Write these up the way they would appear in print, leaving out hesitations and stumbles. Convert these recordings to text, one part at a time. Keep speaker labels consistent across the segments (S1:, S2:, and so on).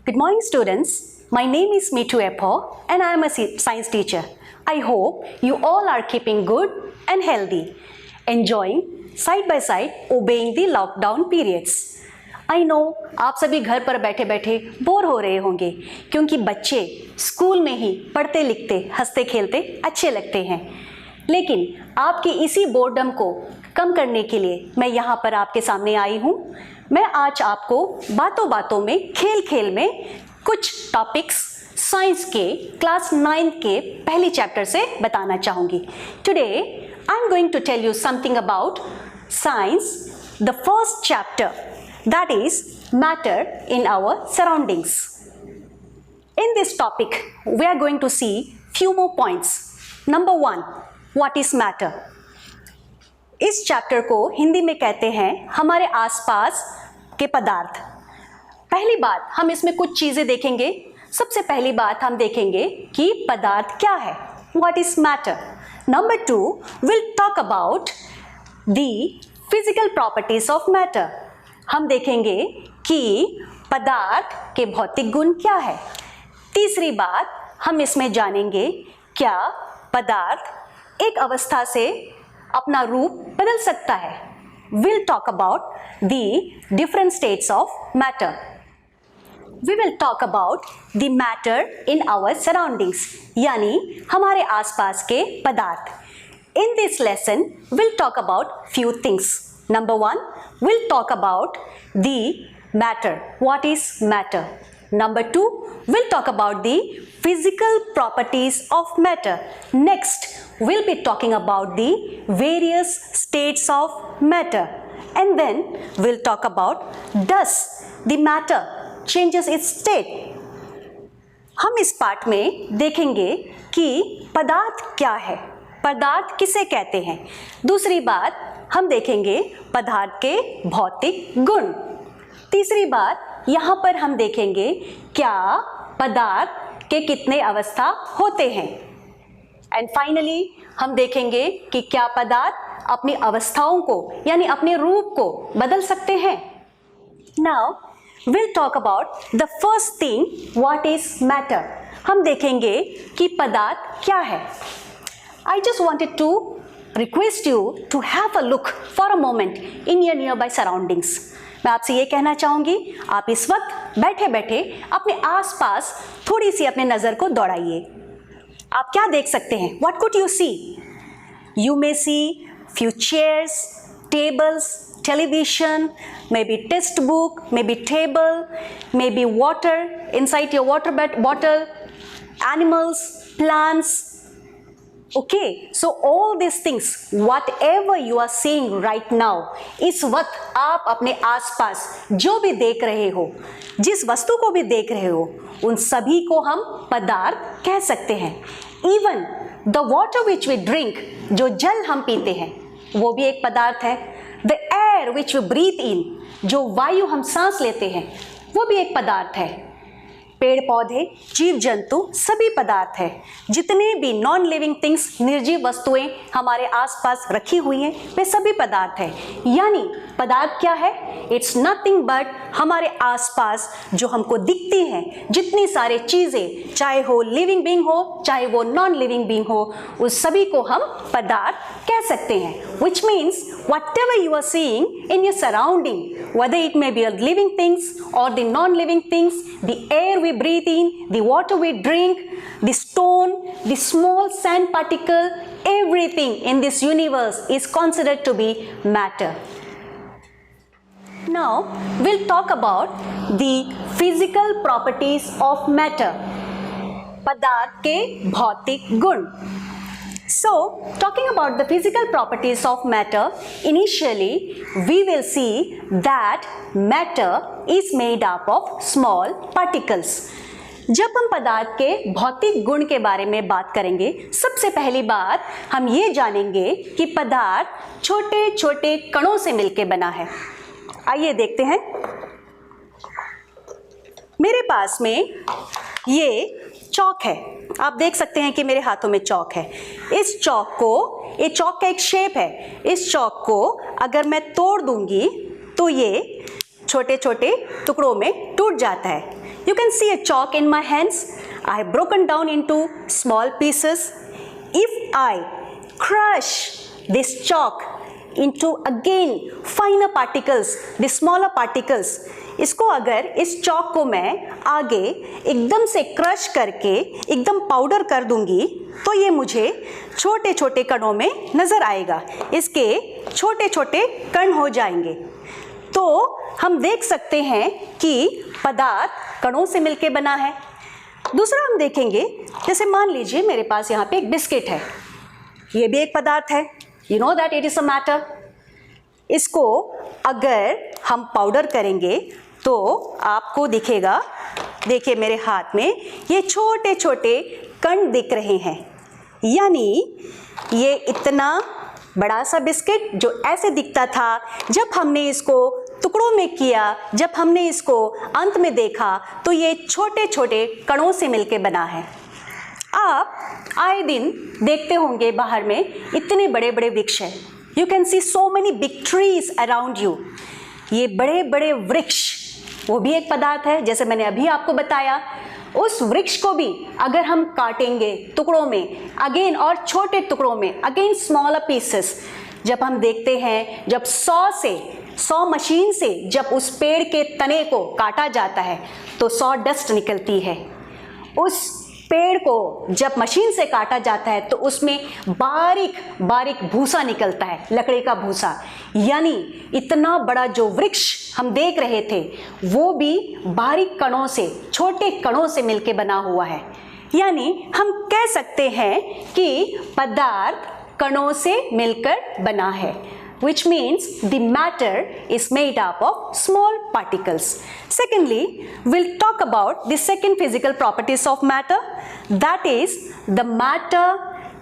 S1: Good morning, students. My name is Meetu Epho and I am a science teacher. I hope you all are keeping good and healthy, enjoying side by side obeying the lockdown periods. I know आप सभी घर पर बैठे बैठे bore हो रहे होंगे क्योंकि बच्चे स्कूल में ही पढ़ते लिखते हंसते खेलते अच्छे लगते हैं, लेकिन आपकी इसी बोर्डम को कम करने के लिए मैं यहाँ पर आपके सामने आई हूँ। मैं आज आपको बातों बातों में खेल खेल में कुछ टॉपिक्स साइंस के क्लास 9 के पहली चैप्टर से बताना चाहूँगी। Today I am going to tell you something about science, the first chapter, that is matter in our surroundings. In this topic we are going to see few more points. Number 1, what is matter? इस chapter को हिंदी में कहते हैं हमारे आसपास के पदार्थ। पहली बात हम इसमें कुछ चीजें देखेंगे। सबसे पहली बात हम देखेंगे कि पदार्थ क्या है, what is matter. Number 2, we'll talk about the physical properties of matter. हम देखेंगे कि पदार्थ के भौतिक गुण क्या है। तीसरी बात हम इसमें जानेंगे क्या पदार्थ एक अवस्था से अपना रूप बदल सकता है। We'll talk about the different states of matter. We will talk about the matter in our surroundings, यानी हमारे आसपास के पदार्थ। In this lesson, we'll talk about few things. Number 1, we'll talk about the matter. What is matter? Number 2, we'll talk about the physical properties of matter. Next, we'll be talking about the various states of matter. And then we'll talk about does the matter changes its state. हम इस part में देखेंगे कि पदार्थ क्या है, पदार्थ किसे कहते हैं। दूसरी बात हम देखेंगे पदार्थ के भौतिक गुण। तीसरी बात यहाँ पर हम देखेंगे क्या पदार्थ के कितने अवस्था होते हैं। एंड फाइनली हम देखेंगे कि क्या पदार्थ अपनी अवस्थाओं को यानी अपने रूप को बदल सकते हैं। Now will talk about the first thing, what is matter. हम देखेंगे कि पदार्थ क्या है। I just wanted to request you to have a look for a moment in your nearby surroundings. मैं आपसे ये कहना चाहूँगी आप इस वक्त बैठे बैठे अपने आसपास थोड़ी सी अपने नज़र को दौड़ाइए। आप क्या देख सकते हैं? What could you see? You may see few chairs, tables, television, maybe textbook, maybe table, maybe water inside your water bottle, animals, plants. Okay, so all these things, whatever you are seeing right now, इस वक्त आप अपने आसपास जो भी देख रहे हो, जिस वस्तु को भी देख रहे हो, उन सभी को हम पदार्थ कह सकते हैं। Even the water which we drink, जो जल हम पीते हैं, वो भी एक पदार्थ है। The air which we breathe in, जो वायु हम सांस लेते हैं, वो भी एक पदार्थ है। पेड़ पौधे, जीव जंतु सभी पदार्थ है। जितने भी नॉन लिविंग थिंग्स, निर्जीव वस्तुएं हमारे आसपास रखी हुई हैं, वे सभी पदार्थ है। यानी पदार्थ क्या है? इट्स नथिंग बट हमारे आसपास जो हमको दिखती हैं जितनी सारे चीजें, चाहे वो लिविंग बीइंग हो चाहे वो नॉन लिविंग बीइंग हो, उस सभी को हम पदार्थ कह सकते हैं। Which means whatever you are seeing in your surrounding, whether it may be a living things or the non-living things, the air we breathe in, the water we drink, the stone, the small sand particle, everything in this universe is considered to be matter. Now we'll talk about the physical properties of matter. पदार्थ के भौतिक गुण। So, talking about the physical properties of matter, initially we will see that matter is made up of small particles. जब हम पदार्थ के भौतिक गुण के बारे में बात करेंगे, सबसे पहली बात हम ये जानेंगे कि पदार्थ छोटे छोटे कणों से मिलकर बना है। आइए देखते हैं। मेरे पास में ये चौक है, आप देख सकते हैं कि मेरे हाथों में चौक है। इस चौक को, ये चौक का एक शेप है, इस चौक को अगर मैं तोड़ दूंगी तो ये छोटे छोटे टुकड़ों में टूट टूट जाता है। You can see a chalk in my hands. I have broken down into small pieces. If I crush this chalk into again finer particles, the smaller particles, इसको अगर इस चॉक को मैं आगे एकदम से क्रश करके एकदम पाउडर कर दूंगी तो ये मुझे छोटे छोटे कणों में नजर आएगा, इसके छोटे छोटे कण हो जाएंगे। तो हम देख सकते हैं कि पदार्थ कणों से मिलकर बना है। दूसरा हम देखेंगे, जैसे मान लीजिए मेरे पास यहाँ पे एक बिस्किट है, ये भी एक पदार्थ है। You know that it is a matter. इसको अगर हम पाउडर करेंगे तो आपको दिखेगा, देखिए मेरे हाथ में ये छोटे छोटे कण दिख रहे हैं, यानी ये इतना बड़ा सा बिस्किट जो ऐसे दिखता था, जब हमने इसको टुकड़ों में किया, जब हमने इसको अंत में देखा तो ये छोटे छोटे कणों से मिलके बना है। आप आए दिन देखते होंगे बाहर में इतने बड़े बड़े वृक्ष हैं। You can see so many big trees around you. ये बड़े बड़े वृक्ष वो भी एक पदार्थ है, जैसे मैंने अभी आपको बताया। उस वृक्ष को भी अगर हम काटेंगे टुकड़ों में अगेन और छोटे टुकड़ों में अगेन स्मॉलर पीसेस, जब हम देखते हैं जब 100 मशीन से जब उस पेड़ के तने को काटा जाता है तो 100 डस्ट निकलती है। उस पेड़ को जब मशीन से काटा जाता है तो उसमें बारीक बारीक भूसा निकलता है, लकड़ी का भूसा। यानी इतना बड़ा जो वृक्ष हम देख रहे थे वो भी बारीक कणों से, छोटे कणों से मिलके बना हुआ है। यानी हम कह सकते हैं कि पदार्थ कणों से मिलकर बना है, which means the matter is made up of small particles. Secondly, we'll talk about the second physical properties of matter, that is the matter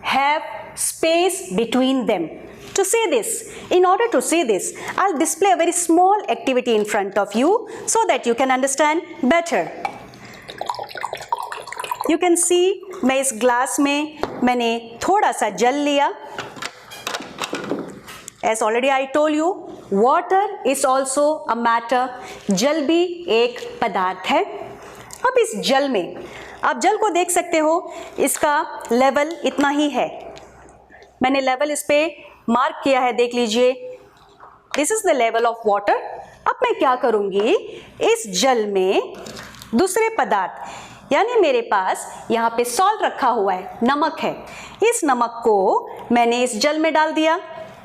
S1: have space between them. To say this, in order to see this, I'll display a very small activity in front of you so that you can understand better. You can see मैं इस glass में मैंने थोड़ा सा जल लिया। As already I told you, water is also a matter. जल भी एक पदार्थ है। अब इस जल में आप जल को देख सकते हो, इसका लेवल इतना ही है। मैंने लेवल इस पे मार्क किया है, देख लीजिए। This is the level of water. अब मैं क्या करूंगी, इस जल में दूसरे पदार्थ, यानी मेरे पास यहाँ पे सॉल्ट रखा हुआ है, नमक है। इस नमक को मैंने इस जल में डाल दिया,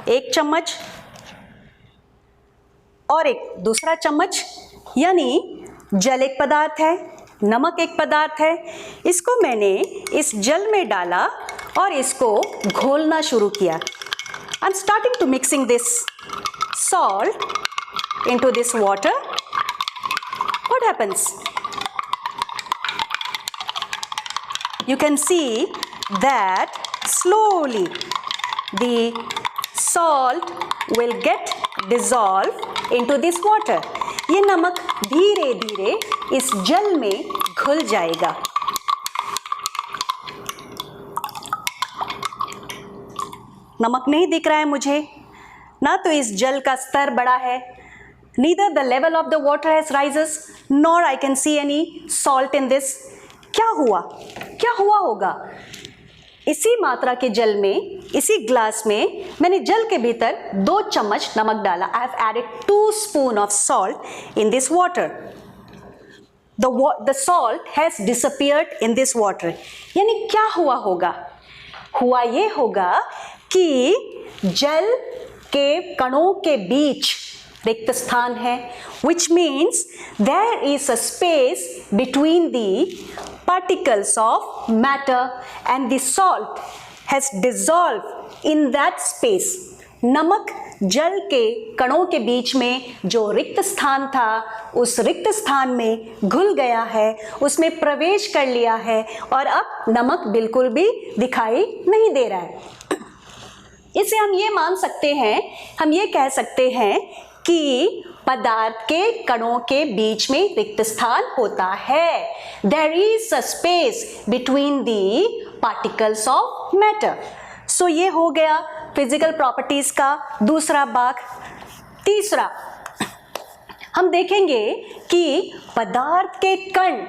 S1: 1 चम्मच और एक दूसरा चम्मच, यानी जल एक पदार्थ है, नमक एक पदार्थ है। इसको मैंने इस जल में डाला और इसको घोलना शुरू किया। I am starting to mixing this salt into this water. What happens? You can see that slowly the salt will get dissolved into this water. ये नमक धीरे धीरे इस जल में घुल जाएगा। नमक नहीं दिख रहा है मुझे, ना तो इस जल का स्तर बढ़ा है, neither the level of the water has rises, nor I can see any salt in this. क्या हुआ? क्या हुआ होगा? इसी मात्रा के जल में, इसी ग्लास में मैंने जल के भीतर 2 चम्मच नमक डाला। I have added 2 spoon of salt in this water. The salt has disappeared in this water. यानी क्या हुआ होगा? हुआ ये होगा कि जल के कणों के बीच रिक्त स्थान है, which means there is a space between the particles of matter and the salt has dissolved in that space. नमक जल के कणों के बीच में जो रिक्त स्थान था, उस रिक्त स्थान में घुल गया है, उसमें प्रवेश कर लिया है और अब नमक बिल्कुल भी दिखाई नहीं दे रहा है। इसे हम ये मान सकते हैं, हम ये कह सकते हैं कि पदार्थ के कणों के बीच में रिक्त स्थान होता है। There is a space between the particles of matter. So ये हो गया फिजिकल प्रॉपर्टीज का दूसरा भाग। तीसरा, हम देखेंगे कि पदार्थ के कण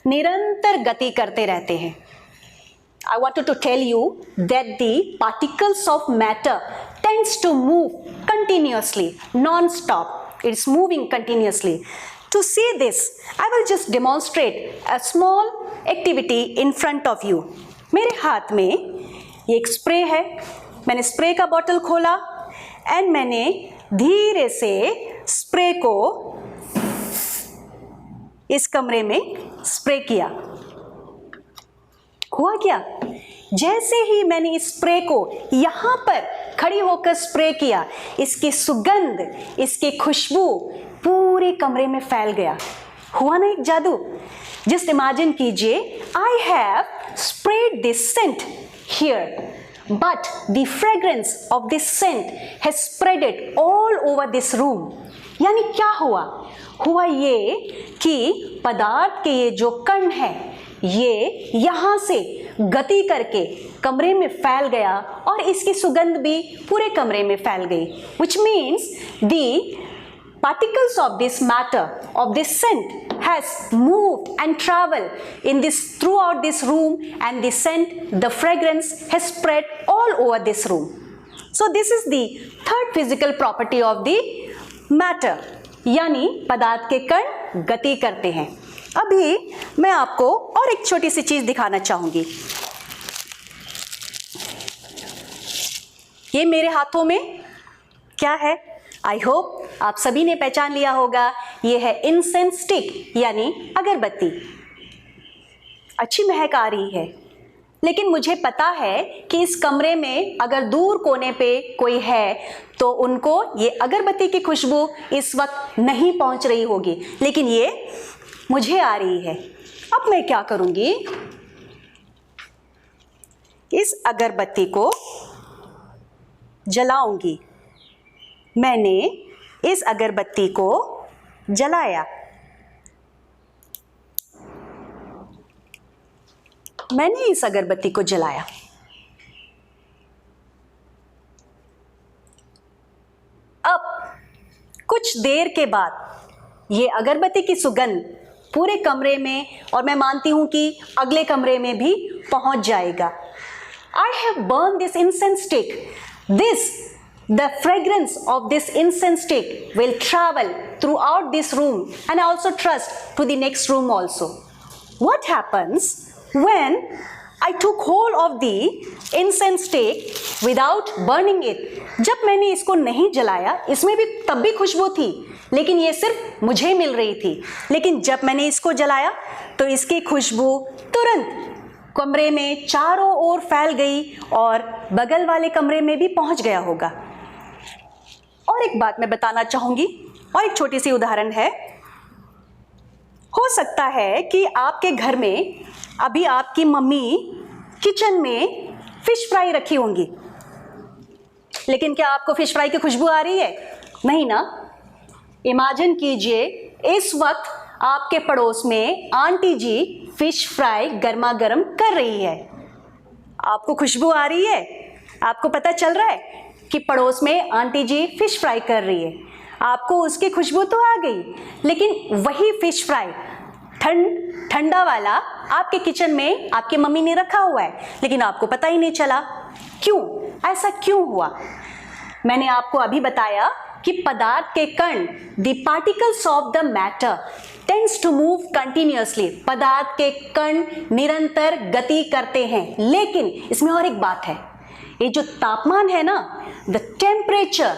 S1: निरंतर गति करते रहते हैं। I wanted to tell you that the particles of matter tends to move continuously, non-stop. It's moving continuously. To see this, I will just demonstrate a small activity in front of you. मेरे हाथ में ये एक spray है। मैंने spray का bottle खोला and मैंने धीरे से स्प्रे को इस कमरे में स्प्रे किया। हुआ क्या? जैसे ही मैंने इस स्प्रे को यहां पर खड़ी होकर स्प्रे किया, इसकी सुगंध, इसकी खुशबू पूरे कमरे में फैल गया। हुआ ना एक जादू? जस्ट इमेजिन कीजिए, I have spread this scent here, but the fragrance of this scent has spreaded all over this room. यानी क्या हुआ? हुआ ये कि पदार्थ के ये जो कण है ये यहां से गति करके कमरे में फैल गया और इसकी सुगंध भी पूरे कमरे में फैल गई, which means the particles of this matter, of this scent has moved and traveled in this throughout this room, and the scent, the fragrance has spread all over this room. So this is the third physical property of the matter, यानी पदार्थ के कण गति करते हैं। अभी मैं आपको और एक छोटी सी चीज दिखाना चाहूंगी। ये मेरे हाथों में क्या है? आई होप आप सभी ने पहचान लिया होगा, ये है इंसेंस स्टिक यानी अगरबत्ती। अच्छी महक आ रही है, लेकिन मुझे पता है कि इस कमरे में अगर दूर कोने पे कोई है तो उनको ये अगरबत्ती की खुशबू इस वक्त नहीं पहुंच रही होगी, लेकिन ये मुझे आ रही है। अब मैं क्या करूंगी? इस अगरबत्ती को जलाऊंगी। मैंने इस अगरबत्ती को जलाया। मैंने इस अगरबत्ती को जलाया। अब कुछ देर के बाद ये अगरबत्ती की सुगंध पूरे कमरे में, और मैं मानती हूं कि अगले कमरे में भी पहुंच जाएगा। I have burned this incense stick. The fragrance of this incense stick will travel throughout this room, and I also trust to the next room also. What happens when I took hold of the incense stick without burning it? जब मैंने इसको नहीं जलाया, इसमें भी तब भी खुशबू थी, लेकिन ये सिर्फ मुझे मिल रही थी। लेकिन जब मैंने इसको जलाया तो इसकी खुशबू तुरंत कमरे में चारों ओर फैल गई और बगल वाले कमरे में भी पहुंच गया होगा। और एक बात मैं बताना चाहूंगी, और एक छोटी सी उदाहरण है। हो सकता है कि आपके घर में अभी आपकी मम्मी किचन में फिश फ्राई रखी होंगी, लेकिन क्या आपको फिश फ्राई की खुशबू आ रही है? नहीं ना। इमेजिन कीजिए, इस वक्त आपके पड़ोस में आंटी जी फिश फ्राई गर्मा गर्म कर रही है। आपको खुशबू आ रही है? आपको पता चल रहा है कि पड़ोस में आंटी जी फिश फ्राई कर रही है। आपको उसकी खुशबू तो आ गई, लेकिन वही फिश फ्राई ठंडा वाला आपके किचन में आपकी मम्मी ने रखा हुआ है, लेकिन आपको पता ही नहीं चला। क्यों? ऐसा क्यों हुआ? मैंने आपको अभी बताया कि पदार्थ के कण, the particles of the matter tends to move continuously. पदार्थ के कण निरंतर गति करते हैं, लेकिन इसमें और एक बात है, ये जो तापमान है ना, the temperature,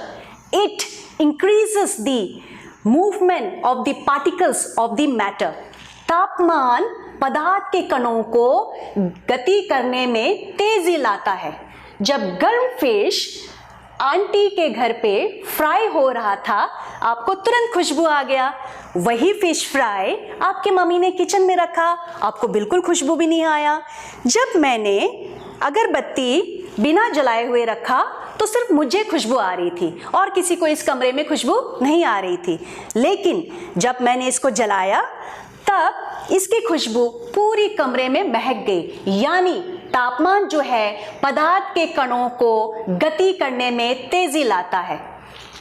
S1: it increases the movement of the particles of the matter. तापमान पदार्थ के कणों को गति करने में तेजी लाता है। जब गर्म फिश आंटी के घर पे फ्राई हो रहा था, आपको तुरंत खुशबू आ गया। वही फिश फ्राई आपकी मम्मी ने किचन में रखा, आपको बिल्कुल खुशबू भी नहीं आया। जब मैंने अगरबत्ती बिना जलाए हुए रखा तो सिर्फ मुझे खुशबू आ रही थी और किसी को इस कमरे में खुशबू नहीं आ रही थी। लेकिन जब मैंने इसको जलाया तब इसकी खुशबू पूरी कमरे में महक गई। यानी तापमान जो है पदार्थ के कणों को गति करने में तेजी लाता है।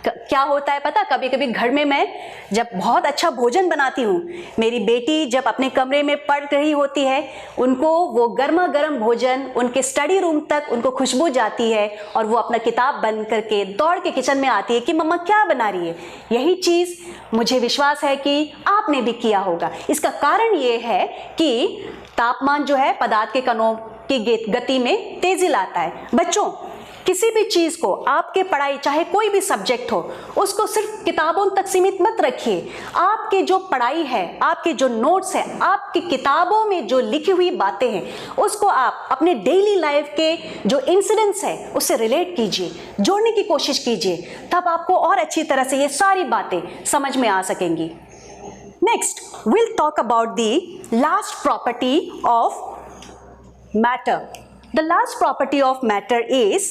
S1: क्या होता है पता, कभी कभी घर में मैं जब बहुत अच्छा भोजन बनाती हूँ, मेरी बेटी जब अपने कमरे में पढ़ रही होती है, उनको वो गर्मा गर्म भोजन उनके स्टडी रूम तक उनको खुशबू जाती है और वो अपना किताब बंद करके दौड़ के किचन में आती है कि मम्मा क्या बना रही है। यही चीज़ मुझे विश्वास है कि आपने भी किया होगा। इसका कारण ये है कि तापमान जो है पदार्थ के कणों की गति में तेजी लाता है। बच्चों, किसी भी चीज को, आपके पढ़ाई चाहे कोई भी सब्जेक्ट हो, उसको सिर्फ किताबों तक सीमित मत रखिए। आपके जो पढ़ाई है, आपके जो नोट्स है, आपकी किताबों में जो लिखी हुई बातें हैं, उसको आप अपने डेली लाइफ के जो इंसिडेंट्स है उससे रिलेट कीजिए, जोड़ने की कोशिश कीजिए, तब आपको और अच्छी तरह से ये सारी बातें समझ में आ सकेंगी। Next we'll talk about the last property of matter. The last property of matter is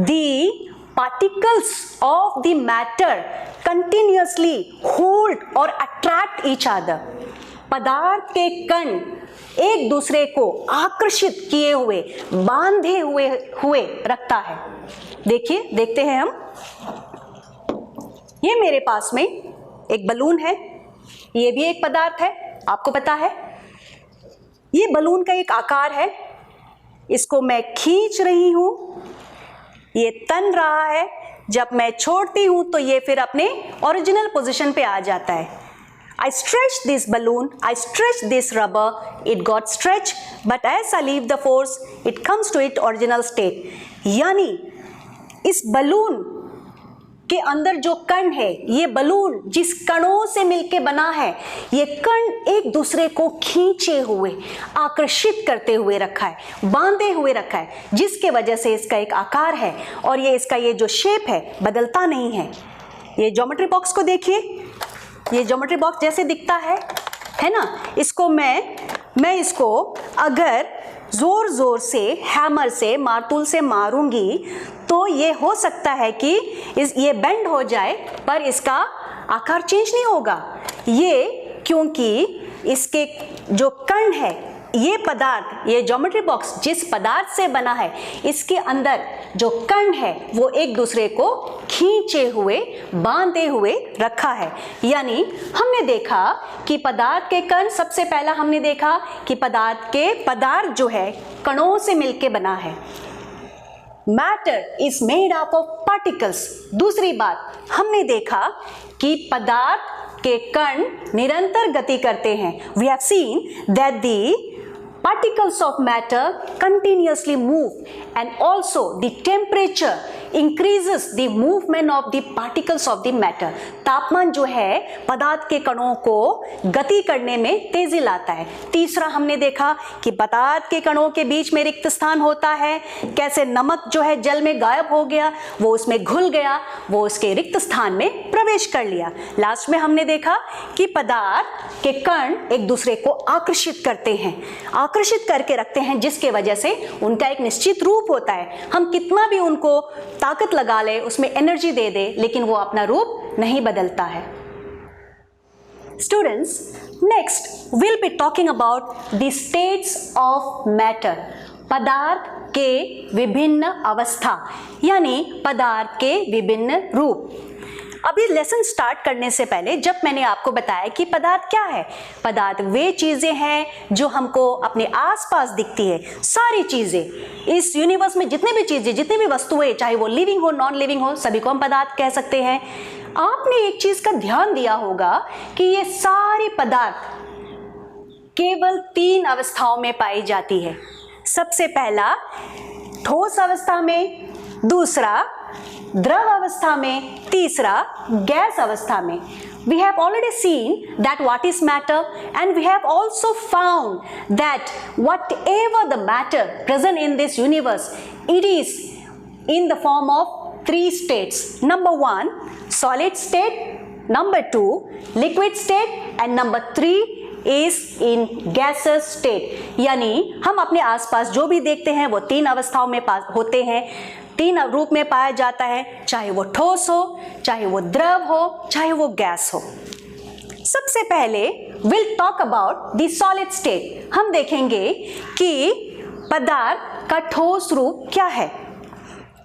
S1: the particles of the matter continuously hold or attract each other. पदार्थ के कण एक दूसरे को आकर्षित किए हुए, बांधे हुए रखता है। देखिए, देखते हैं हम। ये मेरे पास में एक बलून है, ये भी एक पदार्थ है, आपको पता है। ये बलून का एक आकार है, इसको मैं खींच रही हूं, ये तन रहा है। जब मैं छोड़ती हूं तो ये फिर अपने ओरिजिनल पोजीशन पे आ जाता है। I stretch this balloon, I stretch this rubber, it got stretched, but as I leave the force, it comes to its original state. यानी इस बलून के अंदर जो कण है, ये बलून जिस कणों से मिलके बना है, ये कण एक दूसरे को खींचे हुए, आकर्षित करते हुए रखा है, बांधे हुए रखा है, जिसके वजह से इसका एक आकार है और ये इसका ये जो शेप है बदलता नहीं है। ये ज्योमेट्री बॉक्स को देखिए, ये ज्योमेट्री बॉक्स जैसे दिखता है ना। इसको मैं इसको अगर जोर जोर से हैमर से, मारतूल से मारूंगी तो ये हो सकता है कि ये बेंड हो जाए, पर इसका आकार चेंज नहीं होगा। ये क्योंकि इसके जो कण है, ये पदार्थ, ये ज्योमेट्री बॉक्स जिस पदार्थ से बना है, इसके अंदर जो कण है वो एक दूसरे को खींचे हुए, बांधे हुए रखा है। यानी हमने देखा कि पदार्थ के कण, सबसे पहला हमने देखा कि पदार्थ जो है कणों से मिलके बना है। Matter is made up of particles. दूसरी बात हमने देखा कि पदार्थ के कण निरंतर गति करते हैं। We have seen that the particles of matter continuously move and also the temperature increases the movement of the particles of the matter. तापमान जो है पदार्थ के कणों को गति करने में तेजी लाता है। तीसरा हमने देखा कि पदार्थ के कणों के बीच में रिक्त स्थान होता है, कैसे नमक जो है जल में गायब हो गया, वो उसमें घुल गया, वो उसके रिक्त स्थान में प्रवेश कर लिया। लास्ट में हमने देखा कि पदार्थ के कण एक दूसरे को आकर्षित करते हैं, आकर्षित करके रखते हैं, जिसके वजह से उनका एक निश्चित रूप होता है। हम कितना भी उनको ताकत लगा ले, उसमें एनर्जी दे दे, लेकिन वो अपना रूप नहीं बदलता है। Students, next will be talking about the states of matter. पदार्थ के विभिन्न अवस्था, यानी पदार्थ के विभिन्न रूप। अभी लेसन स्टार्ट करने से पहले जब मैंने आपको बताया कि पदार्थ क्या है, पदार्थ वे चीजें हैं जो हमको अपने आसपास दिखती है। सारी चीजें इस यूनिवर्स में, जितने भी चीजें, जितनी भी वस्तुएं, चाहे वो लिविंग हो, नॉन लिविंग हो, सभी को हम पदार्थ कह सकते हैं। आपने एक चीज का ध्यान दिया होगा कि ये सारे पदार्थ केवल 3 अवस्थाओं में पाई जाती है। सबसे पहला ठोस अवस्था में, दूसरा द्रव अवस्था में, तीसरा गैस अवस्था में। We have already seen that what is matter, and we have also found that whatever the matter present in this universe, it is in the form of 3 states. Number 1, solid state, number 2, liquid state, and number 3 is in gaseous state. यानी हम अपने आसपास जो भी देखते हैं वो 3 अवस्थाओं में होते हैं, 3 रूप में पाया जाता है, चाहे वो ठोस हो, चाहे वो द्रव हो, चाहे वो गैस हो। सबसे पहले will talk about the solid state. हम देखेंगे कि पदार्थ का ठोस रूप क्या है।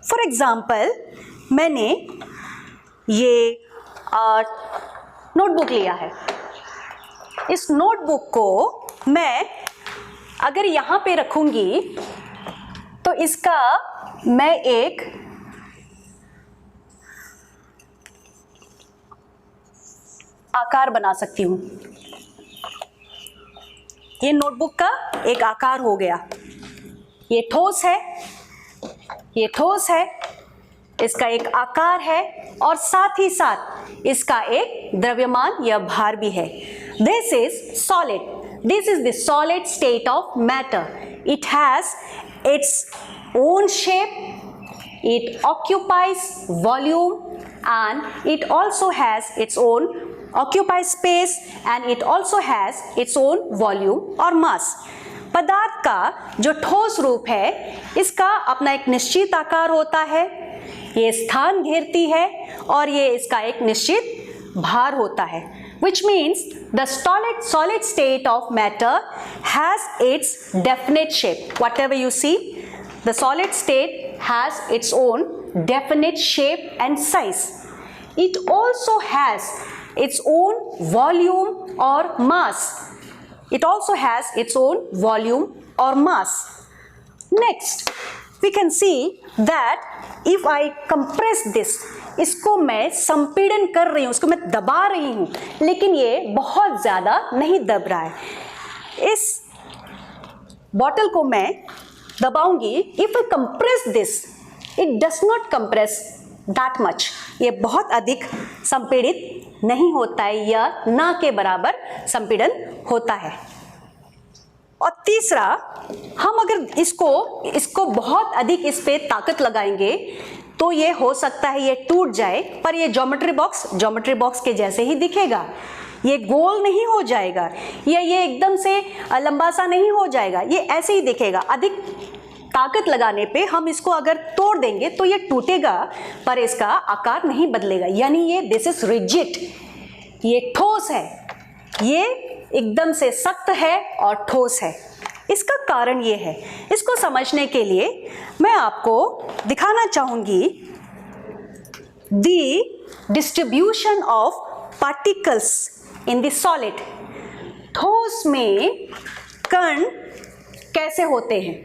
S1: फॉर एग्जाम्पल, मैंने ये नोटबुक लिया है। इस नोटबुक को मैं अगर यहाँ पे रखूंगी तो इसका मैं एक आकार बना सकती हूँ। ये नोटबुक का एक आकार हो गया। ये ठोस है, ये ठोस है, इसका एक आकार है और साथ ही साथ इसका एक द्रव्यमान या भार भी है। This is solid. This is the solid state of matter. It has its own shape, it occupies volume, and it also has its own occupies space, and it also has its own volume or mass. पदार्थ का जो ठोस रूप है इसका अपना एक निश्चित आकार होता है, ये स्थान घेरती है और ये इसका एक निश्चित भार होता है, which means the solid state of matter has its definite shape. Whatever you see, the solid state has its own definite shape and size. It also has its own volume or mass. It also has its own volume or mass. Next, we can see that if I compress this, इसको मैं संपीड़न कर रही हूँ, इसको मैं दबा रही हूँ, लेकिन ये बहुत ज़्यादा नहीं दब रहा है। इस बॉटल को मैं दबाऊंगी, if I compress this, it does not compress that much, ये बहुत अधिक संपीड़ित नहीं होता है या ना के बराबर संपीड़न होता है। और तीसरा, हम अगर इसको बहुत अधिक इस पे ताकत लगाएंगे तो ये हो सकता है ये टूट जाए, पर ये ज्योमेट्री बॉक्स के जैसे ही दिखेगा, ये गोल नहीं हो जाएगा या ये एकदम से लंबा सा नहीं हो जाएगा, ये ऐसे ही दिखेगा। अधिक ताकत लगाने पे हम इसको अगर तोड़ देंगे तो ये टूटेगा पर इसका आकार नहीं बदलेगा, यानी ये दिस इज रिजिड, ये ठोस है, ये एकदम से सख्त है और ठोस है। इसका कारण ये है, इसको समझने के लिए मैं आपको दिखाना चाहूंगी the distribution of particles in the solid. ठोस में कण कैसे होते हैं?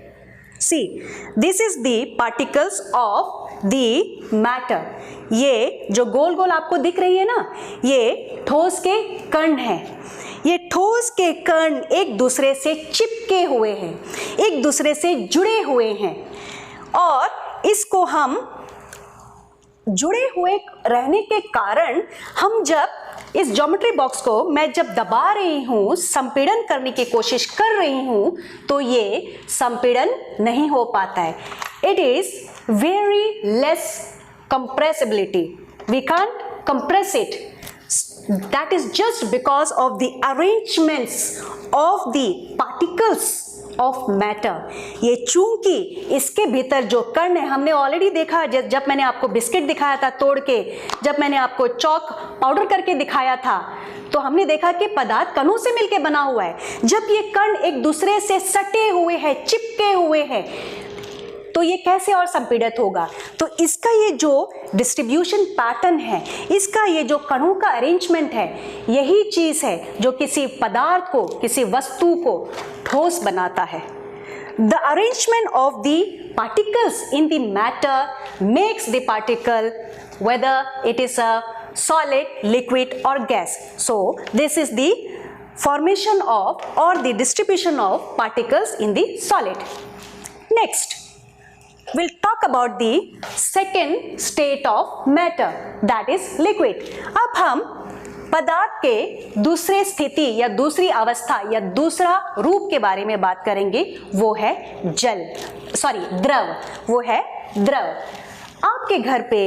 S1: See, this is the particles of the matter. ये जो गोल गोल आपको दिख रही है ना, ये ठोस के कण हैं। ये ठोस के कण एक दूसरे से चिपके हुए हैं, एक दूसरे से जुड़े हुए हैं, और इसको हम जुड़े हुए रहने के कारण हम जब इस ज्योमेट्री बॉक्स को मैं जब दबा रही हूँ, संपीड़न करने की कोशिश कर रही हूँ, तो ये संपीड़न नहीं हो पाता है। It is very less compressibility. We can't compress it. That is just because of the arrangements of the particles of matter. ये चूंकि इसके भीतर जो कण है, हमने ऑलरेडी देखा जब मैंने आपको बिस्किट दिखाया था तोड़ के, जब मैंने आपको चॉक पाउडर करके दिखाया था, तो हमने देखा कि पदार्थ कणों से मिलकर बना हुआ है। जब ये कण एक दूसरे से सटे हुए हैं, चिपके हुए हैं, तो ये कैसे और संपीड़ित होगा? तो इसका ये जो डिस्ट्रीब्यूशन पैटर्न है, इसका ये जो कणों का अरेंजमेंट है, यही चीज है जो किसी पदार्थ को, किसी वस्तु को ठोस बनाता है। The arrangement of the particles in the matter makes the particle whether it is a solid, liquid और gas. So this is the formation of or the distribution of particles in the solid. Next, we'll talk about the second state of matter, that is liquid. अब हम पदार्थ के दूसरे स्थिति या दूसरी अवस्था या दूसरा रूप के बारे में बात करेंगे, वो है द्रव। वो है द्रव। आपके घर पे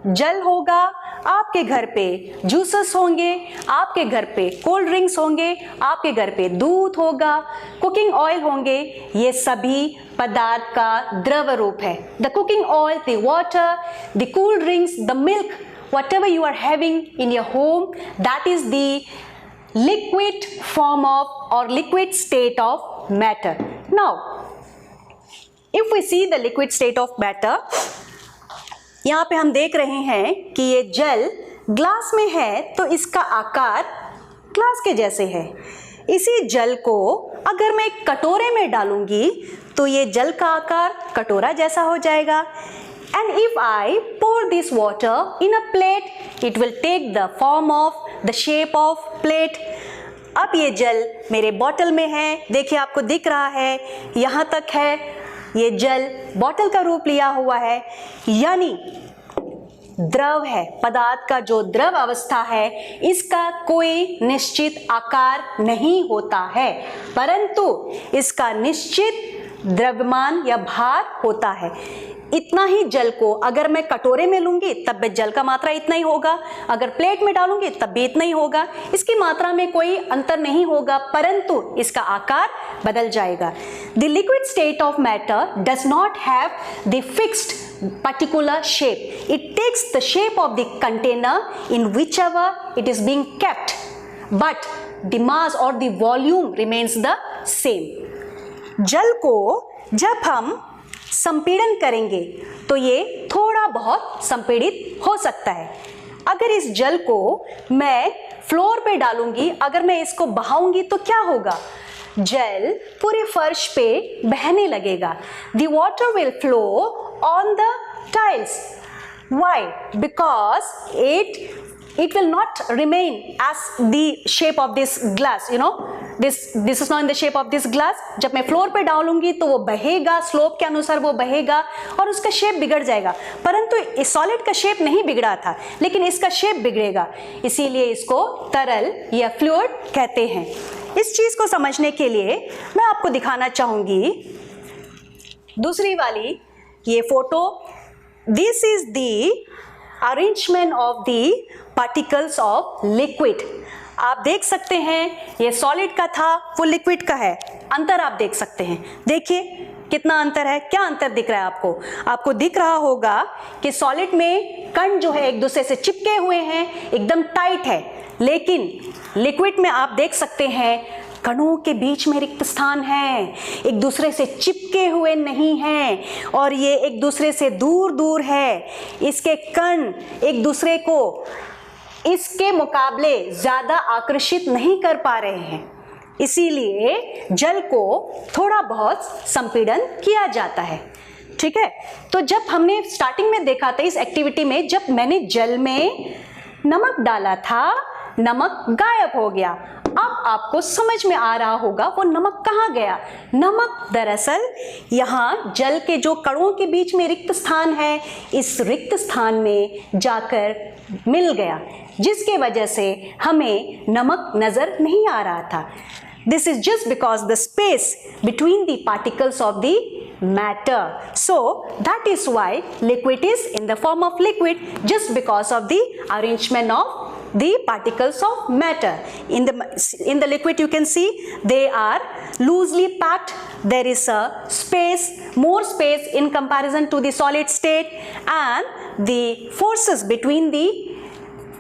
S1: जल होगा, आपके घर पे जूसेस होंगे, आपके घर पे कोल्ड ड्रिंक्स होंगे, आपके घर पे दूध होगा, कुकिंग ऑयल होंगे, ये सभी पदार्थ का द्रव रूप है। The cooking oil, the water, the cold drinks, the milk, whatever you are having in your home, that is the liquid form of or liquid state of matter. Now, if we see the liquid state of matter, यहाँ पे हम देख रहे हैं कि ये जल glass में है तो इसका आकार ग्लास के जैसे है। इसी जल को अगर मैं एक कटोरे में डालूंगी तो ये जल का आकार कटोरा जैसा हो जाएगा। And if I pour this water in a plate, it will take the form of the shape of plate. अब ये जल मेरे बॉटल में है, देखिए आपको दिख रहा है, यहाँ तक है, ये जल बॉटल का रूप लिया हुआ है, यानी द्रव है। पदार्थ का जो द्रव अवस्था है इसका कोई निश्चित आकार नहीं होता है, परंतु इसका निश्चित द्रव्यमान या भार होता है। इतना ही जल को अगर मैं कटोरे में लूंगी तब भी जल का मात्रा इतना ही होगा, अगर प्लेट में डालूंगी तब भी इतना ही होगा। इसकी मात्रा में कोई अंतर नहीं होगा, परंतु इसका आकार बदल जाएगा। The liquid state of matter does not have the fixed particular shape. It takes the shape of the container in whichever it is being kept, but the mass or the volume remains the same. जल को जब हम संपीड़न करेंगे तो ये थोड़ा बहुत संपीड़ित हो सकता है। अगर इस जल को मैं फ्लोर पे डालूंगी, अगर मैं इसको बहाऊंगी तो क्या होगा? जल पूरे फर्श पे बहने लगेगा। The water will flow on the tiles. Why? Because it will not remain as the shape of this glass, you know, this is not in the shape of this glass. जब मैं फ्लोर पे डालूंगी तो वो बहेगा, slope के अनुसार वो बहेगा और उसका शेप बिगड़ जाएगा। परंतु इस सॉलिड का शेप नहीं बिगड़ा था, लेकिन इसका शेप बिगड़ेगा, इसीलिए इसको तरल या फ्लूइड कहते हैं। इस चीज को समझने के लिए मैं आपको दिखाना चाहूंगी दूसरी वाली ये photo. This is the arrangement of the particles of liquid. आप देख सकते हैं ये सॉलिड का था, वो लिक्विड का है। अंतर आप देख सकते हैं, देखिए कितना अंतर है। क्या अंतर दिख रहा है आपको? आपको दिख रहा होगा कि सॉलिड में कण जो है एक दूसरे से चिपके हुए हैं, एकदम टाइट है, लेकिन लिक्विड में आप देख सकते हैं कणों के बीच में रिक्त स्थान है, एक दूसरे से चिपके हुए नहीं हैं और ये एक दूसरे से दूर दूर है। इसके कण एक दूसरे को इसके मुकाबले ज्यादा आकर्षित नहीं कर पा रहे हैं, इसीलिए जल को थोड़ा बहुत संपीड़न किया जाता है। ठीक है, तो जब हमने स्टार्टिंग में देखा था इस एक्टिविटी में, जब मैंने जल में नमक डाला था, नमक गायब हो गया। अब आपको समझ में आ रहा होगा वो नमक कहाँ गया। नमक दरअसल यहाँ जल के जो कणों के बीच में रिक्त स्थान है, इस रिक्त स्थान में जाकर मिल गया, जिसके वजह से हमें नमक नजर नहीं आ रहा था। This is just because the space between the particles of the matter. So that is why liquid is in the form of liquid, just because of the arrangement of the particles of matter. In the liquid you can see they are loosely packed. There is a space, more space in comparison to the solid state, and the forces between the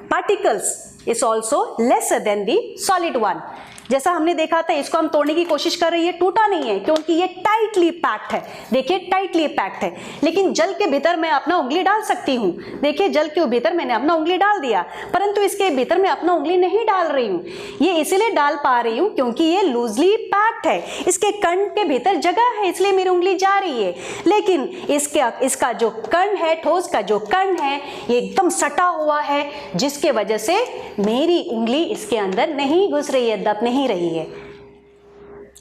S1: particles is also lesser than the solid one. जैसा हमने देखा था, इसको हम तोड़ने की कोशिश कर रही है, टूटा नहीं है क्योंकि ये टाइटली पैक्ड है। देखिए टाइटली पैक्ड है, लेकिन जल के भीतर मैं अपना उंगली डाल सकती हूँ। देखिए जल के भीतर मैंने अपना उंगली डाल दिया, परंतु इसके भीतर मैं अपना उंगली नहीं डाल रही हूँ। ये इसलिए डाल पा रही हूँ क्योंकि ये लूजली पैक्ड है, इसके कण के भीतर जगह है, इसलिए मेरी उंगली जा रही है। लेकिन इसका जो कण है, ठोस का जो कण है, ये एकदम सटा हुआ है, जिसके वजह से मेरी उंगली इसके अंदर नहीं घुस रही है, दब नहीं रही है।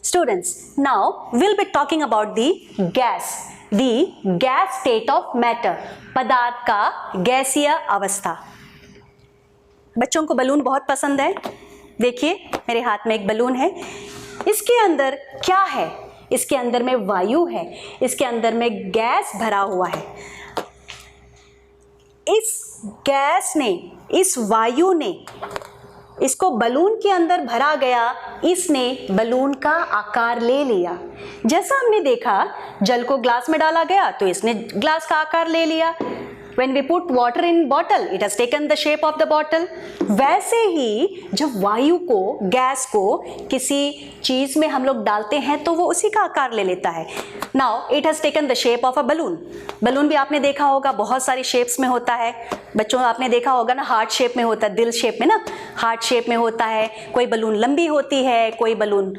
S1: Students, now we'll be talking about the gas state of matter, पदार्थ का गैसीय अवस्था। बच्चों को बलून बहुत पसंद है। देखिए मेरे हाथ में एक बलून है, इसके अंदर क्या है? इसके अंदर में वायु है, इसके अंदर में गैस भरा हुआ है। इस गैस ने, इस वायु ने इसको बलून के अंदर भरा गया, इसने बलून का आकार ले लिया। जैसा हमने देखा जल को ग्लास में डाला गया तो इसने ग्लास का आकार ले लिया। When we put water in bottle, it has taken the shape of the bottle. वैसे ही जब वायु को, गैस को किसी चीज में हम लोग डालते हैं तो वो उसी का आकार ले लेता है. Now it has taken the shape of a balloon. Balloon भी आपने देखा होगा, बहुत सारी शेप्स में होता है. बच्चों आपने देखा होगा ना, हार्ट शेप में होता है, दिल शेप में ना, हार्ट शेप में होता है. कोई बलून लंबी होती है, कोई बलून,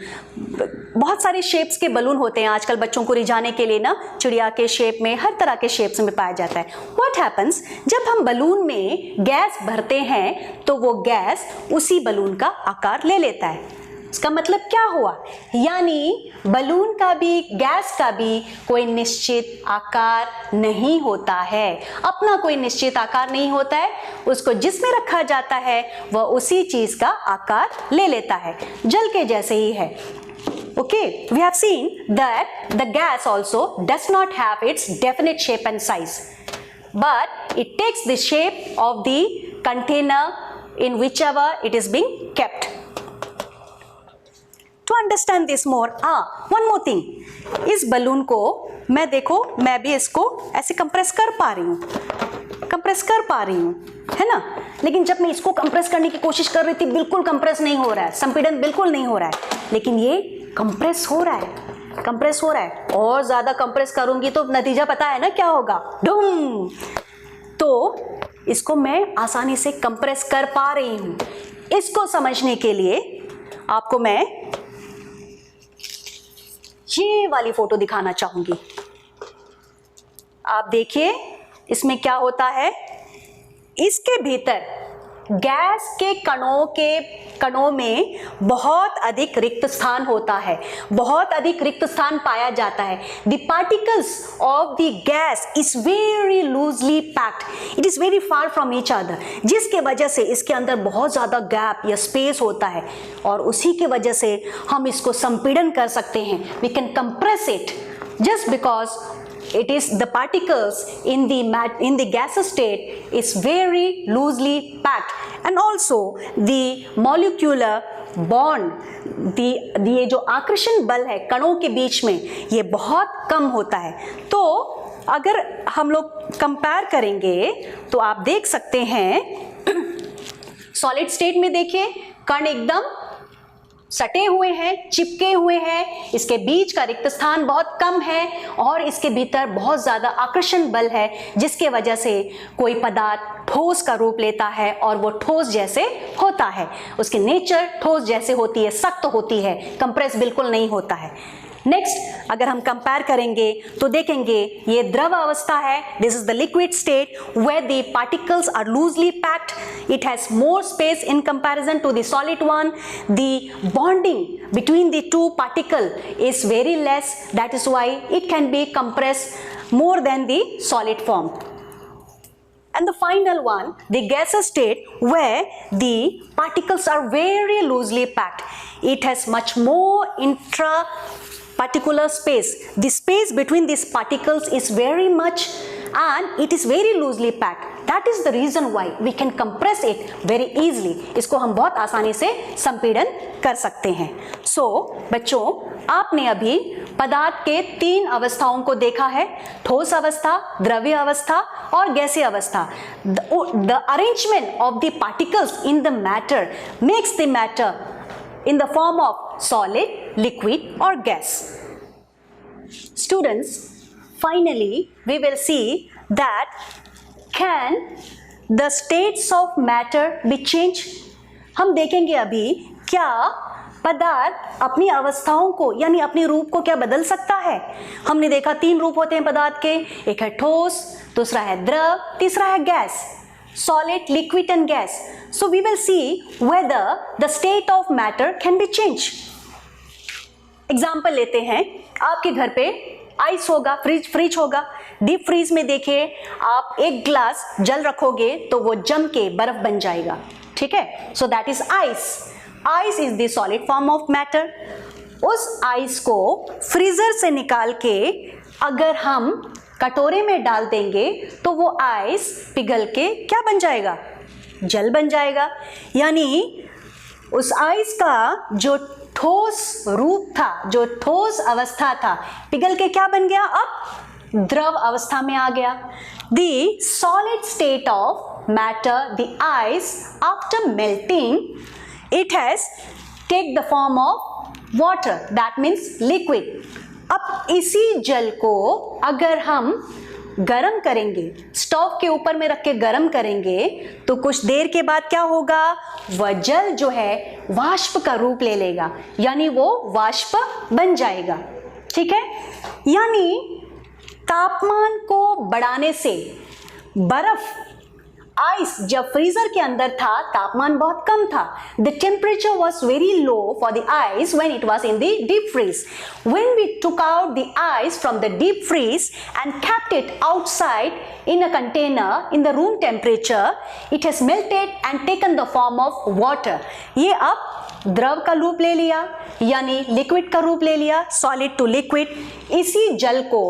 S1: बहुत सारे शेप्स के बलून होते हैं आजकल बच्चों को रिझाने के लिए ना, चिड़िया के शेप में, हर तरह के शेप्स में पाया जाता है. व्हाट हैपन्स, जब हम बलून में गैस भरते हैं तो वो गैस उसी बलून का आकार ले लेता है. इसका मतलब क्या हुआ, यानी बलून का भी, गैस का भी कोई निश्चित आकार नहीं होता है, अपना कोई निश्चित आकार नहीं होता है. उसको जिसमें रखा जाता है वह उसी चीज का आकार ले लेता है. जल के जैसे ही है. Okay, we have seen that the gas also does not have its definite shape and size, but it takes the shape of the container in whichever it is being kept. To understand this more, one more thing, इस balloon को मैं, देखो मैं भी इसको ऐसे compress कर पा रही हूँ, है ना, लेकिन जब मैं इसको कंप्रेस करने की कोशिश कर रही थी बिल्कुल कंप्रेस नहीं हो रहा है, संपीड़न बिल्कुल नहीं हो रहा है. लेकिन ये कंप्रेस हो रहा है, और ज्यादा कंप्रेस करूंगी तो नतीजा पता है ना क्या होगा, डूम. तो इसको मैं आसानी से कंप्रेस कर पा रही हूं. इसको समझने के लिए आपको मैं ये वाली फोटो दिखाना चाहूंगी. आप देखिए इसमें क्या होता है. इसके भीतर गैस के कणों में बहुत अधिक रिक्त स्थान होता है, बहुत अधिक रिक्त स्थान पाया जाता है. The particles of the gas is very loosely packed, it is very far from each other, जिसके वजह से इसके अंदर बहुत ज्यादा गैप या स्पेस होता है, और उसी के वजह से हम इसको संपीड़न कर सकते हैं. We can compress it just because it is the particles in the gaseous state is very loosely packed, and also the molecular bond, ये जो आकर्षण बल है कणों के बीच में, ये बहुत कम होता है. तो अगर हम लोग कंपेयर करेंगे तो आप देख सकते हैं सॉलिड स्टेट में देखिए कण एकदम सटे हुए हैं, चिपके हुए हैं, इसके बीच का रिक्त स्थान बहुत कम है, और इसके भीतर बहुत ज्यादा आकर्षण बल है, जिसके वजह से कोई पदार्थ ठोस का रूप लेता है और वो ठोस जैसे होता है. उसकी नेचर ठोस जैसे होती है, सख्त होती है, कंप्रेस बिल्कुल नहीं होता है. नेक्स्ट अगर हम कंपेयर करेंगे तो देखेंगे ये द्रव अवस्था है. This is the liquid state where the particles are loosely packed. It has more space in comparison to the solid one. The bonding between the two particle is very less. That is why it can be compressed more than the solid form. And the final one, the gaseous state, where the particles are very loosely packed. It has much more intra-particular space. The space between these particles is very much, and it is very loosely packed. That is the reason why we can compress it very easily. इसको हम बहुत आसानी से संपीड़न कर सकते हैं. So, बच्चों, आपने अभी पदार्थ के 3 अवस्थाओं को देखा है, ठोस अवस्था, द्रव्य अवस्था और गैसीय अवस्था. The arrangement of the particles in the matter makes the matter in the form of solid, liquid or gas. Students, finally we will see that can the states of matter be changed? हम देखेंगे अभी क्या पदार्थ अपनी अवस्थाओं को यानी अपने रूप को क्या बदल सकता है. हमने देखा 3 रूप होते हैं पदार्थ के, एक है ठोस, दूसरा है द्रव, तीसरा है gas, solid, liquid and gas. So we will see whether the state of matter can be changed. Example लेते हैं. आपके घर पे आइस होगा, फ्रिज होगा. डीप फ्रीज में देखिए आप एक ग्लास जल रखोगे तो वो जम के बर्फ बन जाएगा. ठीक है, so that is ice. Ice is the solid form of matter. उस आइस को फ्रीजर से निकाल के अगर हम कटोरे में डाल देंगे तो वो आइस पिघल के क्या बन जाएगा, जल बन जाएगा. यानी उस आइस का जो ठोस रूप था, जो ठोस अवस्था था, पिघल के क्या बन गया, अब द्रव अवस्था में आ गया. The solid state of matter, the ice, after melting, it has take the form of water, that means liquid. अब इसी जल को अगर हम गरम करेंगे, स्टोव के ऊपर में रख के गरम करेंगे, तो कुछ देर के बाद क्या होगा, वह जल जो है वाष्प का रूप ले लेगा, यानी वो वाष्प बन जाएगा। ठीक है, यानी तापमान को बढ़ाने से बर्फ, आइस जब फ्रीजर के अंदर था तापमान बहुत कम था, the temperature was very low for the ice when it was in the deep freeze. When we took out the ice from the deep freeze and kept it outside in a container in the room temperature, it has melted and taken the form of water. ये अब द्रव का रूप ले लिया, यानी liquid का रूप ले लिया, सॉलिड टू लिक्विड। इसी जल को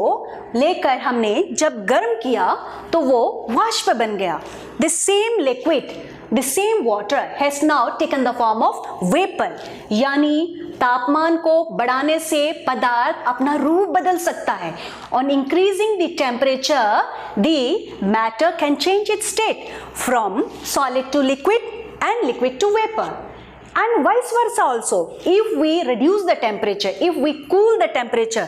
S1: लेकर हमने जब गर्म किया तो वो वाष्प बन गया। The same liquid, the same water has now taken the form of vapor, यानी तापमान को बढ़ाने से पदार्थ अपना रूप बदल सकता है। On increasing the temperature, the matter can change its state from solid to liquid and liquid to vapor. And vice versa also, if we reduce the temperature, if we cool the temperature,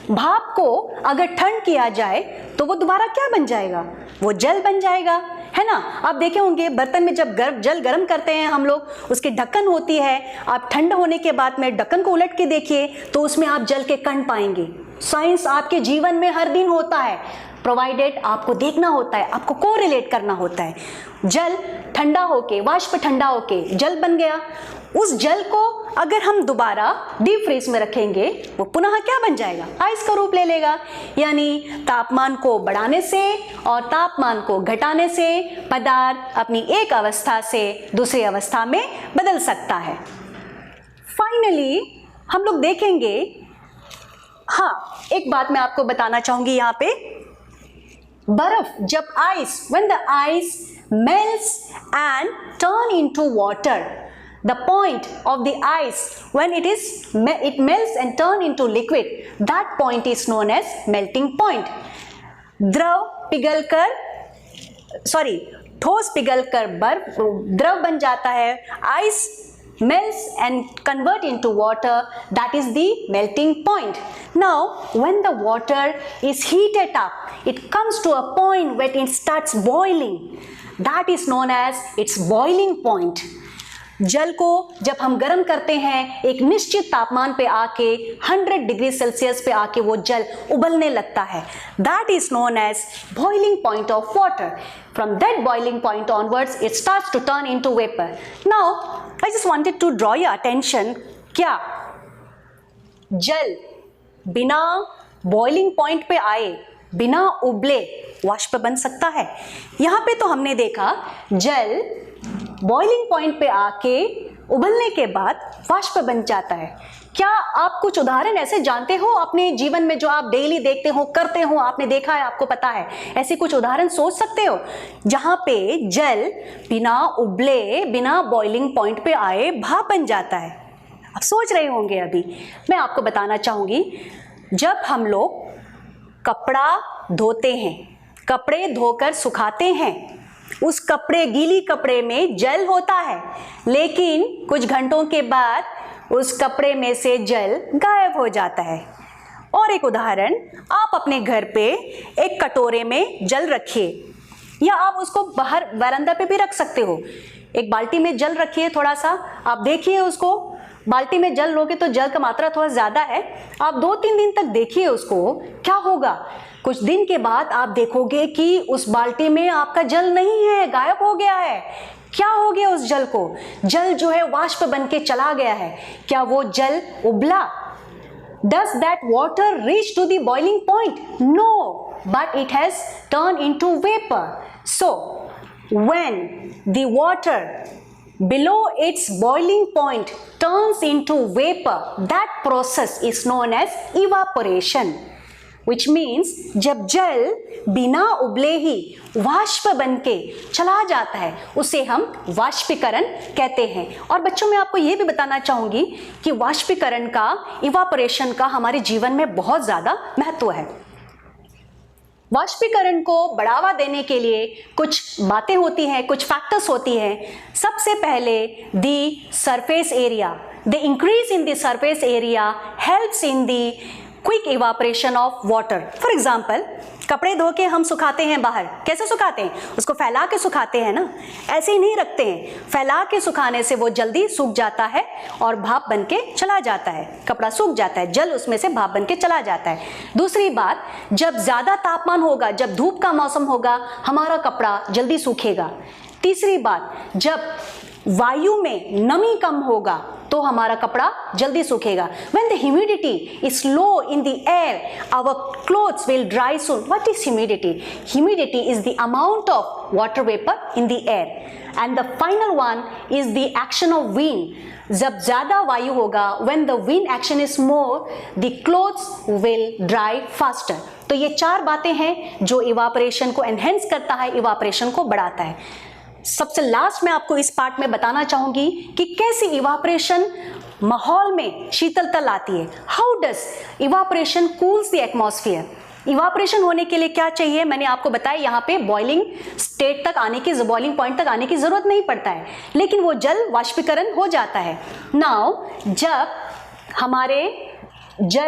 S1: भाप को अगर ठंड किया जाए तो वो दोबारा क्या बन जाएगा, वो जल बन जाएगा, है ना। आप देखे होंगे बर्तन में जब जल गर्म करते हैं हम लोग, उसकी ढक्कन होती है, आप ठंड होने के बाद में ढक्कन को उलट के देखिए तो उसमें आप जल के कण पाएंगे। साइंस आपके जीवन में हर दिन होता है, प्रोवाइडेड आपको देखना होता है, आपको कोरिलेट करना होता है। जल ठंडा होके, वाष्प ठंडा होके जल बन गया, उस जल को अगर हम दोबारा डीप फ्रीज में रखेंगे वो पुनः क्या बन जाएगा, आइस का रूप ले लेगा। यानी तापमान को बढ़ाने से और तापमान को घटाने से पदार्थ अपनी एक अवस्था से दूसरी अवस्था में बदल सकता है। फाइनली हम लोग देखेंगे, हाँ एक बात मैं आपको बताना चाहूंगी यहाँ पे, बर्फ जब ice, when the ice melts and turn into water, the point of the ice when it melts and turn into liquid, that point is known as melting point. ठोस पिघलकर बर्फ द्रव बन जाता है, ice melts and convert into water, that is the melting point. Now when the water is heated up, it comes to a point where it starts boiling, that is known as its boiling point. जल को जब हम गर्म करते हैं एक निश्चित तापमान पे आके 100 डिग्री सेल्सियस पे आके वो जल उबलने लगता है, that is known as boiling point of water. From that boiling point onwards it starts to turn into vapor. Now I just wanted to draw your attention, क्या जल बिना boiling point पे आए, बिना उबले वाष्प बन सकता है? यहाँ पे तो हमने देखा जल बॉइलिंग पॉइंट पे आके उबलने के बाद वाष्प बन जाता है। क्या आप कुछ उदाहरण ऐसे जानते हो अपने जीवन में जो आप डेली देखते हो, करते हो, आपने देखा है, आपको पता है, ऐसे कुछ उदाहरण सोच सकते हो जहां पे जल बिना उबले, बिना बॉइलिंग पॉइंट पे आए भाप बन जाता है? आप सोच रहे होंगे। अभी मैं आपको बताना चाहूंगी, जब हम लोग कपड़ा धोते हैं, कपड़े धोकर सुखाते हैं, उस कपड़े, गीली कपड़े में जल होता है, लेकिन कुछ घंटों के बाद उस कपड़े में से जल गायब हो जाता है। और एक उदाहरण, आप अपने घर पे एक कटोरे में जल रखिए, या आप उसको बाहर वरांदा पे भी रख सकते हो। एक बाल्टी में जल रखिए, थोड़ा सा आप देखिए उसको, बाल्टी में जल लोगे तो जल का मात्रा थोड़ा ज़्यादा है, आप 2-3 दिन तक देखिए उसको, क्या होगा। कुछ दिन के बाद आप देखोगे कि उस बाल्टी में आपका जल नहीं है, गायब हो गया है। क्या हो गया उस जल को? जल जो है वाष्प बन के चला गया है। क्या वो जल उबला? Does that water reach to the boiling point? No, but it has turned into vapor. So, when the water below its boiling point turns into vapor, that process is known as evaporation. Which means जब जल बिना उबले ही वाष्प बन के चला जाता है उसे हम वाष्पीकरण कहते हैं। और बच्चों मैं आपको ये भी बताना चाहूँगी कि वाष्पीकरण का, इवापोरेशन का हमारे जीवन में बहुत ज़्यादा महत्व है। वाष्पीकरण को बढ़ावा देने के लिए कुछ बातें होती हैं, कुछ फैक्टर्स होती हैं। सबसे पहले the surface area, the increase in the surface area helps in the quick evaporation of water. For example, कपड़े धो के हम सुखाते हैं बाहर, कैसे सुखाते हैं? उसको फैला के सुखाते हैं ना, ऐसे ही नहीं रखते हैं। फैला के सुखाने से वो जल्दी सूख जाता है और भाप बन के चला जाता है, कपड़ा सूख जाता है, जल उसमें से भाप बन के चला जाता है। दूसरी बात, जब ज़्यादा तापमान होगा, जब धूप का मौसम होगा, हमारा कपड़ा जल्दी सूखेगा। तीसरी बात, जब वायु में नमी कम होगा तो हमारा कपड़ा जल्दी सूखेगा। When the humidity is low in the air, our clothes will dry soon. What is humidity? Humidity is the amount of water vapor in the air. And the final one is the action of wind. जब ज़्यादा वायु होगा, when the wind action is more, the clothes will dry faster. तो ये 4 बातें हैं जो evaporation को एनहेंस करता है, इवापोरेशन को बढ़ाता है। सबसे लास्ट में आपको इस पार्ट में बताना चाहूंगी कि कैसे इवापोरेशन माहौल में शीतलता लाती है। How does evaporation cools the atmosphere? Evaporation होने के लिए क्या चाहिए? मैंने आपको बताया, यहाँ पे बॉइलिंग स्टेट तक आने की, बॉइलिंग पॉइंट तक आने की जरूरत नहीं पड़ता है, लेकिन वो जल वाष्पीकरण हो जाता है। नाउ जब हमारे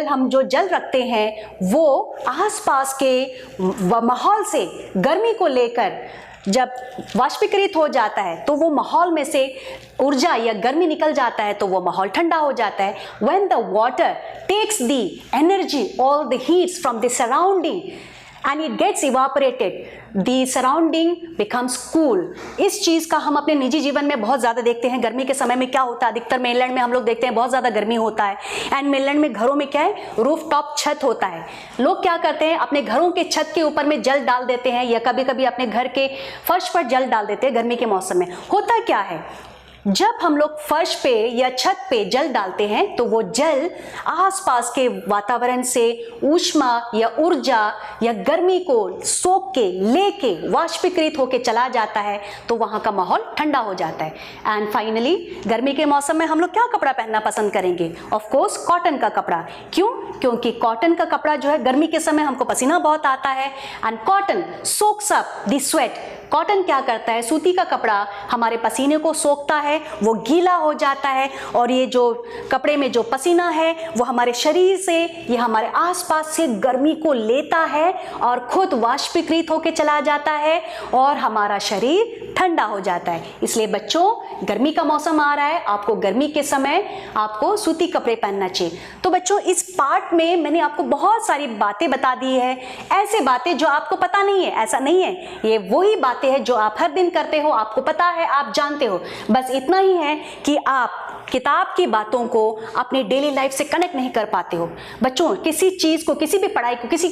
S1: हम जो जल रखते हैं वो आसपास के माहौल से गर्मी को लेकर जब वाष्पीकृत हो जाता है तो वो माहौल में से ऊर्जा या गर्मी निकल जाता है, तो वो माहौल ठंडा हो जाता है। When the water takes the energy, all the heats from the surrounding and it gets evaporated, the surrounding becomes cool. इस चीज़ का हम अपने निजी जीवन में बहुत ज़्यादा देखते हैं। गर्मी के समय में क्या होता है, अधिकतर मेनलैंड में हम लोग देखते हैं बहुत ज़्यादा गर्मी होता है। एंड मेनलैंड में घरों में क्या है, रूफ टॉप छत होता है। लोग क्या करते हैं, अपने घरों के छत के ऊपर में जल डाल देते हैं, या कभी कभी अपने घर के फर्श पर जल डाल देते हैं। गर्मी के मौसम में होता क्या है, जब हम लोग फर्श पे या छत पे जल डालते हैं तो वो जल आसपास के वातावरण से ऊष्मा या ऊर्जा या गर्मी को सोख के लेके वाष्पीकृत होके चला जाता है, तो वहाँ का माहौल ठंडा हो जाता है। एंड फाइनली गर्मी के मौसम में हम लोग क्या कपड़ा पहनना पसंद करेंगे? ऑफ कोर्स कॉटन का कपड़ा। क्यों? क्योंकि कॉटन का कपड़ा जो है, गर्मी के समय हमको पसीना बहुत आता है and cotton socks up the sweat. Cotton क्या करता है, सूती का कपड़ा हमारे पसीने को सोखता है, वो गीला हो जाता है, और ये जो कपड़े में जो पसीना है वो हमारे शरीर से या हमारे आसपास से गर्मी को लेता है और खुद वाष्पीकृत होकर चला जाता है और हमारा शरीर ठंडा हो जाता है। इसलिए बच्चों, गर्मी का मौसम आ रहा है, आपको गर्मी के समय आपको सूती कपड़े पहनना चाहिए। तो बच्चों, इस पार्ट में मैंने आपको बहुत सारी बातें बता दी है, ऐसे बातें जो आपको पता नहीं है, ऐसा नहीं है, ये वही बातें हैं जो आप हर दिन करते हो, आपको पता है, आप जानते हो। बस इतना ही है कि आप किताब की बातों को अपनी डेली लाइफ से कनेक्ट नहीं कर पाते हो। बच्चों, किसी चीज को, किसी भी पढ़ाई को, किसी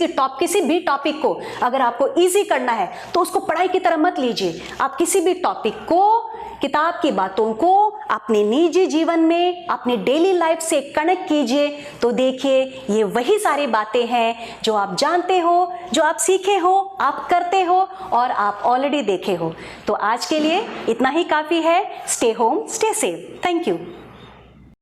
S1: भी टॉपिक को अगर आपको इजी करना है तो उसको पढ़ाई की तरह मत लीजिए। आप किसी भी टॉपिक को, किताब की बातों को अपने निजी जीवन में, अपने डेली लाइफ से कनेक्ट कीजिए, तो देखिए ये वही सारी बातें हैं जो आप जानते हो, जो आप सीखे हो, आप करते हो और आप ऑलरेडी देखे हो। तो आज के लिए इतना ही काफ़ी है। Stay home, stay safe. Thank you.